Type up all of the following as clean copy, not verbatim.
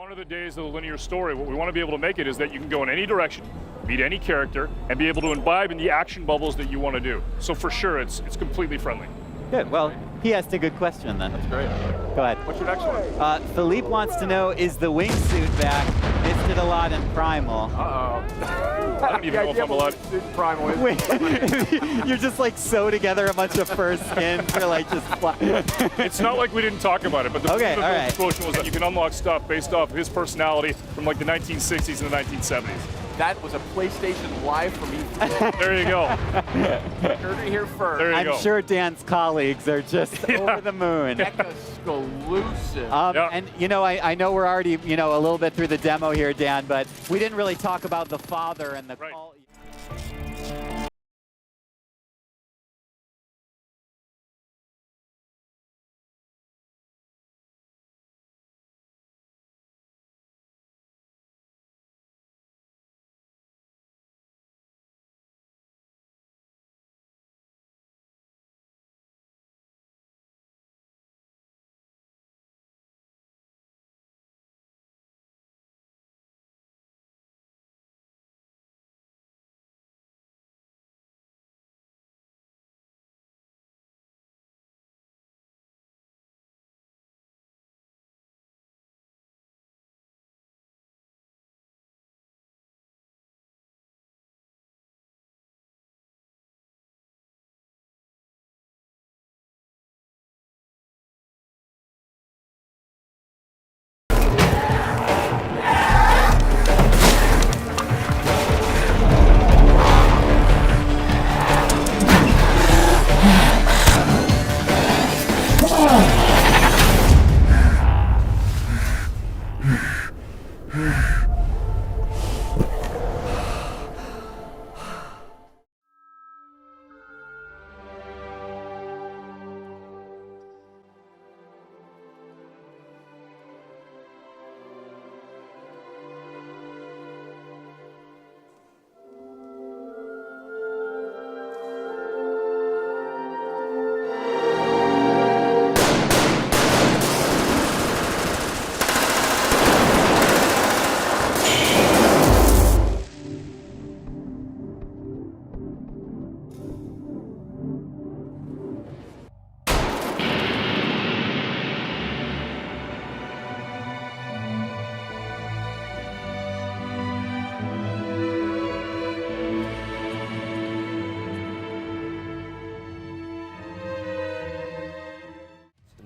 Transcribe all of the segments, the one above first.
Gone are the days of the linear story. What we want to be able to make it is that you can go in any direction, meet any character, and be able to imbibe in the action bubbles that you want to do. So for sure, it's completely friendly. Good. Well, he asked a good question then. That's great. Go ahead. What's your next one? Philippe wants to know, is the wingsuit back? Missed it a lot in Primal. I don't even know if I'm allowed. Primal is. Wait, you're just like sew together a bunch of fur skins for like just It's not like we didn't talk about it, but the quotient was that you can unlock stuff based off his personality from like the 1960s and the 1970s. That was a PlayStation Live for me. There you go. Heard it here first. There you go. I'm sure Dan's colleagues are just over the moon. Exclusive. And you know, I know we're already, you know, a little bit through the demo here, Dan, but we didn't really talk about the father and the call.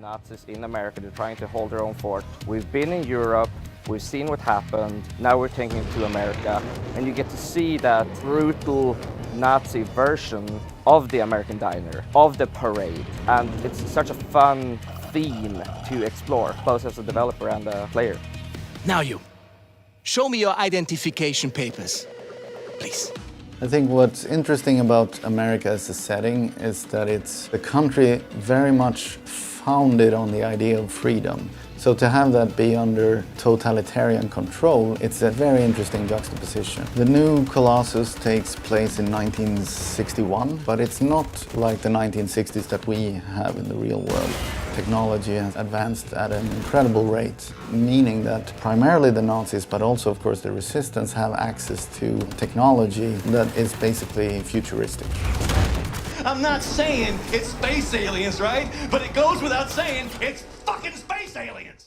Nazis in America, they're trying to hold their own fort. We've been in Europe, we've seen what happened, now we're taking it to America, and you get to see that brutal Nazi version of the American diner, of the parade, and it's such a fun theme to explore, both as a developer and a player. Now you, show me your identification papers, please. I think what's interesting about America as a setting is that it's a country very much founded on the idea of freedom. So to have that be under totalitarian control, it's a very interesting juxtaposition. The new Colossus takes place in 1961, but it's not like the 1960s that we have in the real world. Technology has advanced at an incredible rate, meaning that primarily the Nazis, but also of course the resistance, have access to technology that is basically futuristic. I'm not saying it's space aliens, right? But it goes without saying it's fucking space aliens!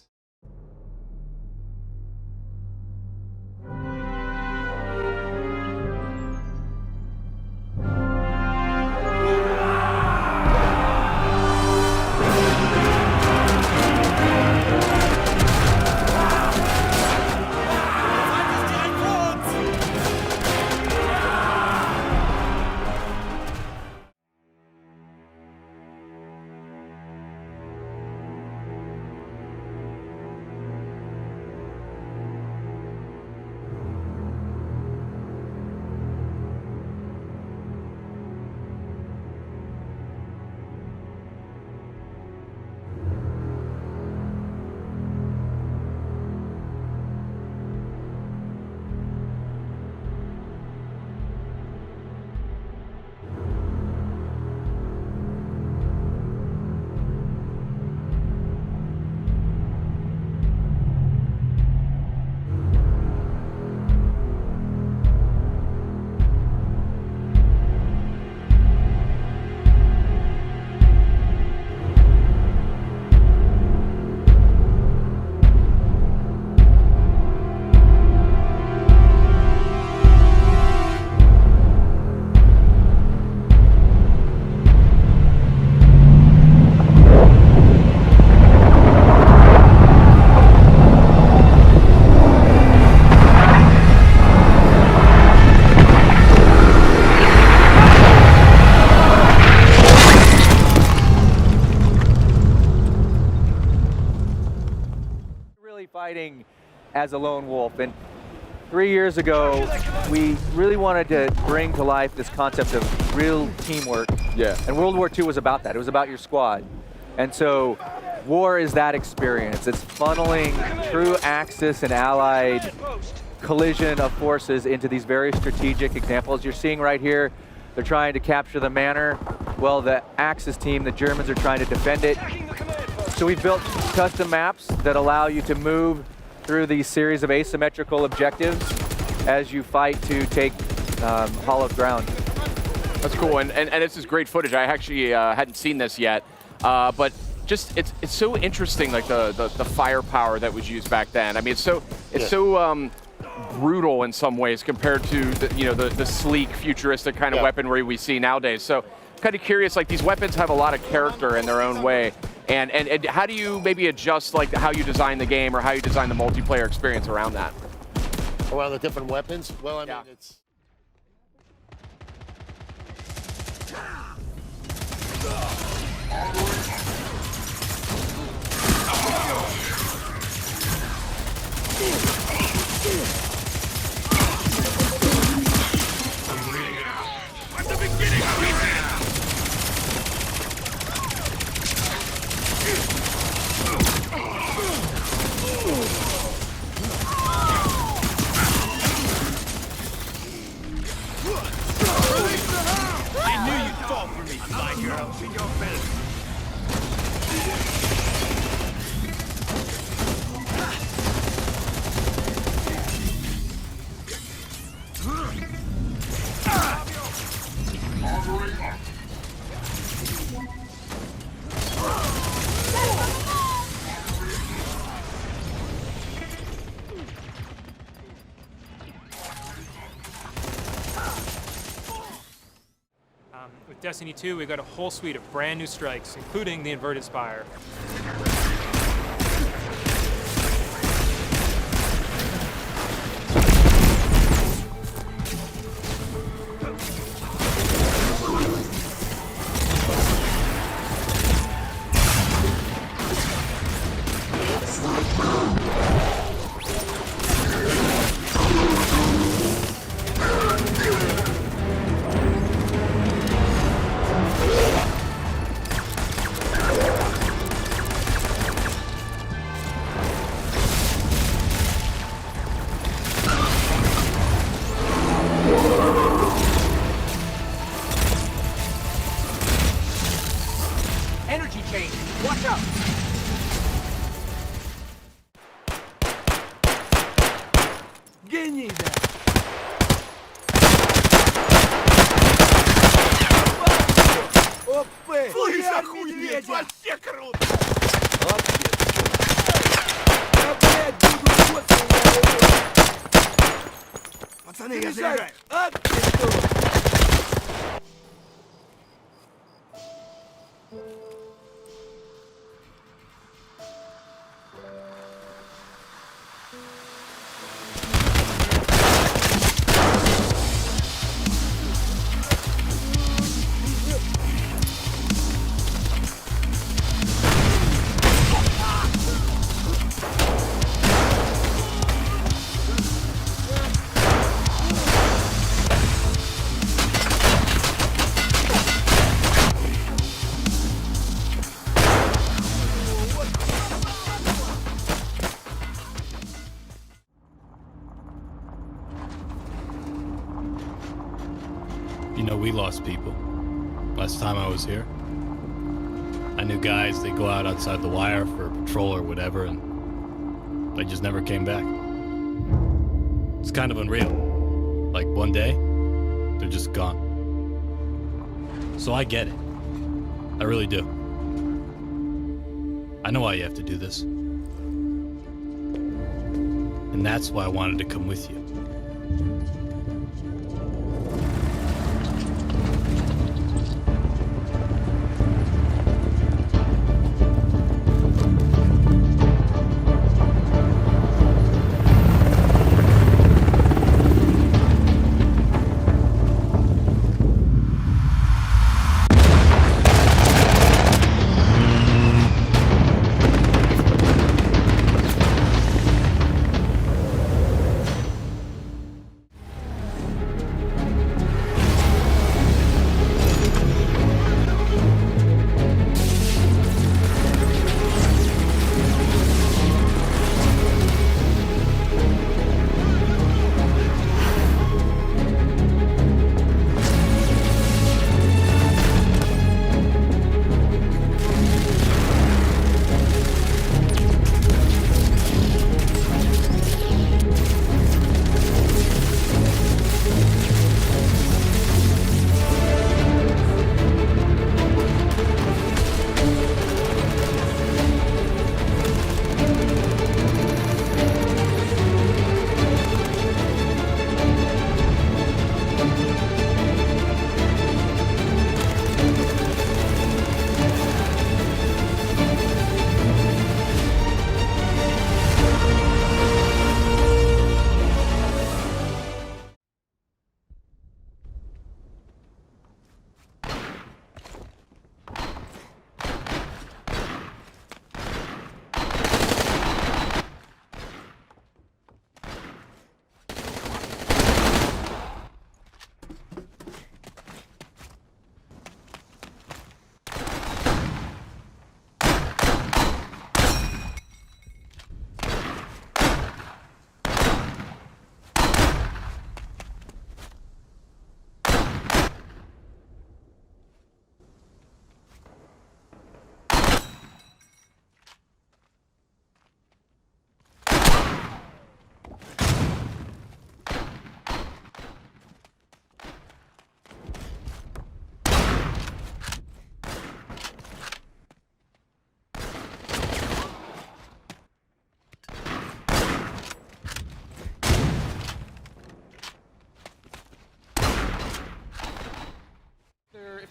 fighting as a lone wolf. And 3 years ago, we really wanted to bring to life this concept of real teamwork. Yeah. And World War II was about that. It was about your squad. And so war is that experience. It's funneling true Axis and Allied collision of forces into these very strategic examples. You're seeing right here, they're trying to capture the manor. Well, the Axis team, the Germans, are trying to defend it. So we've built custom maps that allow you to move through these series of asymmetrical objectives as you fight to take hollowed ground. That's cool, and this is great footage. I actually hadn't seen this yet, but just it's so interesting, like the firepower that was used back then. I mean, it's so brutal in some ways compared to the sleek, futuristic kind of weaponry we see nowadays. So, kind of curious, like these weapons have a lot of character in their own way, and how do you maybe adjust like how you design the game or how you design the multiplayer experience around that? Around the different weapons? Well, I mean, it's. I knew you'd fall for me, my hero. In your face. With Destiny 2, we got a whole suite of brand new strikes, including the Inverted Spire. Energy change. Watch out. Гений, да. Опа! Слышь, охуеть! Вообще круто! Я, блядь, буду пацаны, я заряжаю. You know, we lost people. Last time I was here, I knew guys, they go out outside the wire for patrol or whatever, and they just never came back. It's kind of unreal. Like, one day, they're just gone. So I get it. I really do. I know why you have to do this. And that's why I wanted to come with you.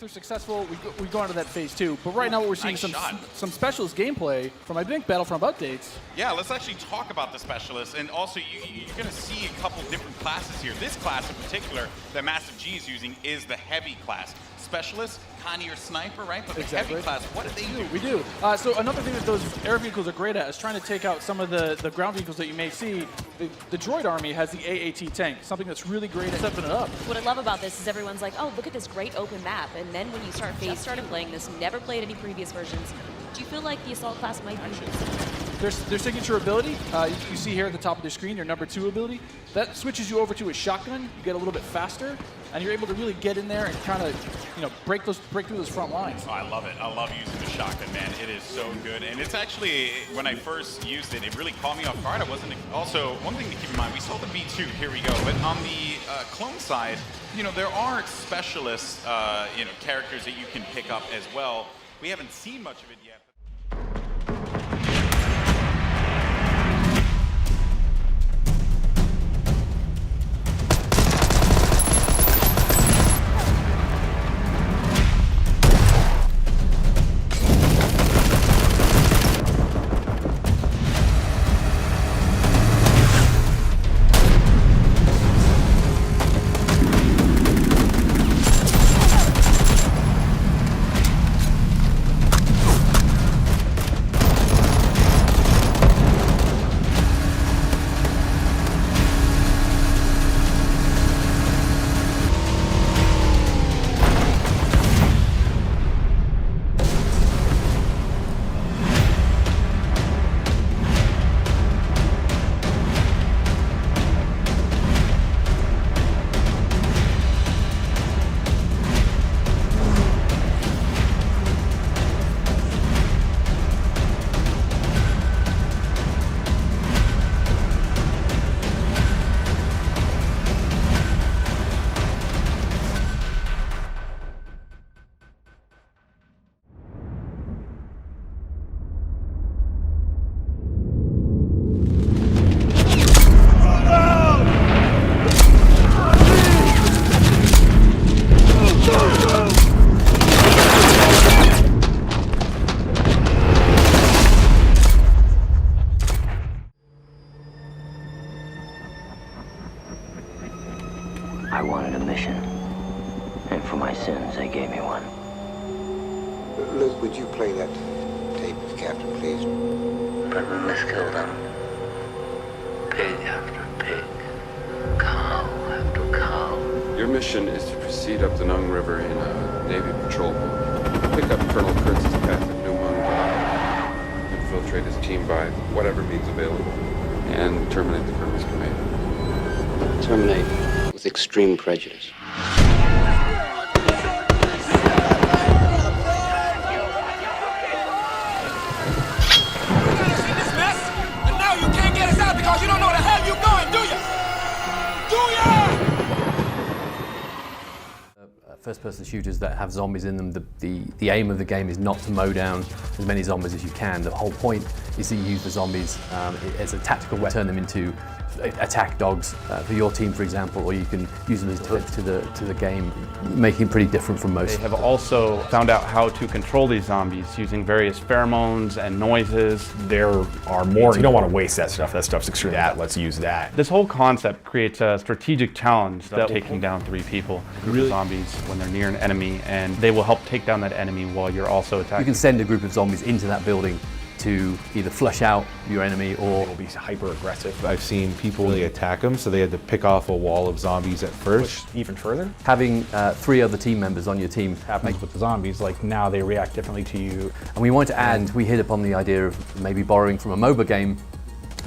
they're successful, we go on to that phase 2. But right now what we're seeing some specialist gameplay from, I think, Battlefront updates. Yeah, let's actually talk about the specialists. And also, you're going to see a couple different classes here. This class in particular that Massive G is using is the heavy class. Specialist, kind of your sniper, right? But the heavy class, what do they do? We do. So another thing that those air vehicles are great at is trying to take out some of the ground vehicles that you may see. The droid army has the AAT tank, something that's really great at stepping it up. What I love about this is everyone's like, oh, look at this great open map. And then when you started playing this, never played any previous versions, do you feel like the assault class might be? Their signature ability, you see here at the top of the screen, your number 2 ability, that switches you over to a shotgun. You get a little bit faster, and you're able to really get in there and kind of break through those front lines. Oh, I love it. I love using the shotgun, man. It is so good. And it's actually, when I first used it, it really caught me off guard. I wasn't. Also, one thing to keep in mind, we saw the B2, here we go. But on the clone side, there are specialist, characters that you can pick up as well. We haven't seen much of it yet. I wanted a mission, and for my sins, they gave me one. Luke, would you play that tape with Captain, please? But we must kill them. Pig after pig, cow after cow. Your mission is to proceed up the Nung River in a Navy patrol boat. Pick up Colonel Kurtz's path at New Mung, infiltrate his team by whatever means available, and terminate the Colonel's command. Terminate with extreme prejudice. Because you don't know where the hell you're going, do you? First-person shooters that have zombies in them, the aim of the game is not to mow down as many zombies as you can. The whole point is that you use the zombies as a tactical weapon, turn them into attack dogs for your team, for example, or you can use them as defense to the game, making it pretty different from most. They have also found out how to control these zombies using various pheromones and noises. There are more. You don't want to waste that stuff. That stuff's extreme. Let's use that. This whole concept creates a strategic challenge that taking down 3 people, a group of zombies when they're near an enemy, and they will help take down that enemy while you're also attacking. You can send a group of zombies into that building to either flush out your enemy or it'll be hyper aggressive. I've seen people really attack them, so they had to pick off a wall of zombies at first. Push even further. Having 3 other team members on your team happens with the zombies, like now they react differently to you. And we wanted to add, we hit upon the idea of maybe borrowing from a MOBA game,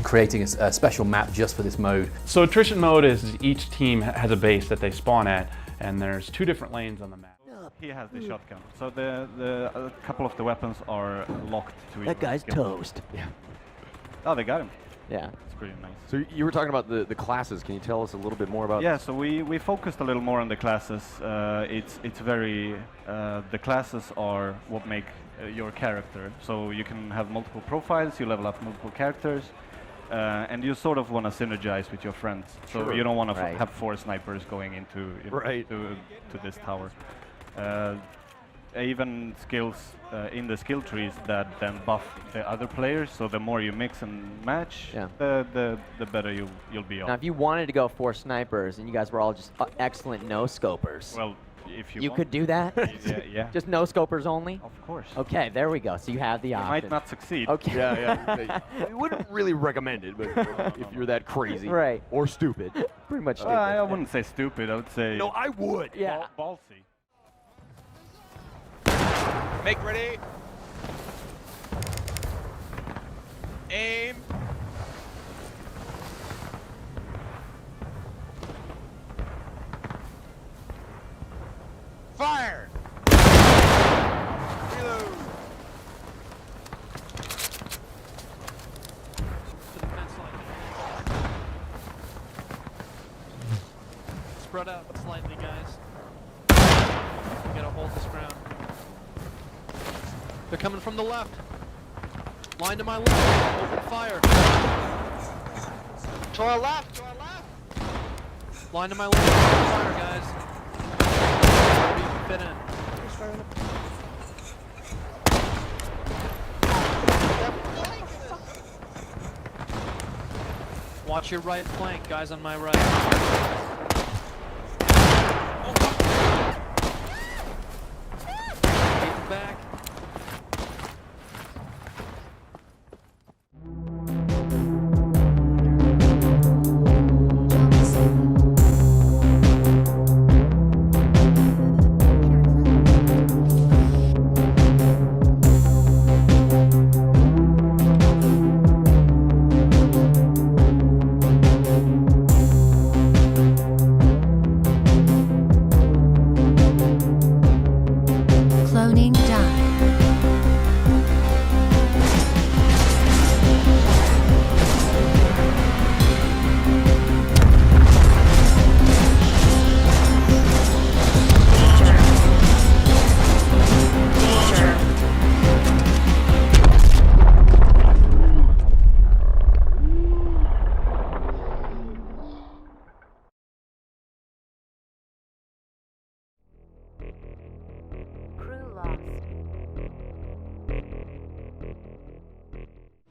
creating a special map just for this mode. So attrition mode is each team has a base that they spawn at, and there's 2 different lanes on the map. He has the shotgun, so a couple of the weapons are locked to each. That guy's toast. Yeah. Oh, they got him. Yeah. It's pretty nice. So you were talking about the classes. Can you tell us a little bit more about? Yeah. So we focused a little more on the classes. It's very the classes are what make your character. So you can have multiple profiles. You level up multiple characters. And you sort of want to synergize with your friends. So you don't want to have 4 snipers going into to this tower. even skills in the skill trees that then buff the other players. So the more you mix and match, the better you'll be off. Now, if you wanted to go 4 snipers and you guys were all just excellent no-scopers, well, if you could do that? Yeah. Just no-scopers only? Of course. Okay, there we go. So you have the option. You might not succeed. Okay. Yeah. We wouldn't really recommend it, but if you're that crazy. Right. Or stupid. Pretty much stupid. I wouldn't say stupid. I would say... No, I would. Yeah. Ballsy. Make ready. Aim. Fire. Reload. Spread out slightly, guys. We gotta hold this ground. They're coming from the left. Line to my left. Open fire. To our left. Line to my left. Open fire, guys. Wherever you can fit in. Watch your right flank, guys on my right. Back. Cloning done.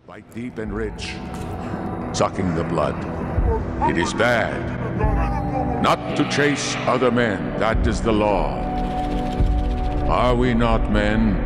Bite deep and rich, sucking the blood. It is bad. Not to chase other men, that is the law. Are we not men?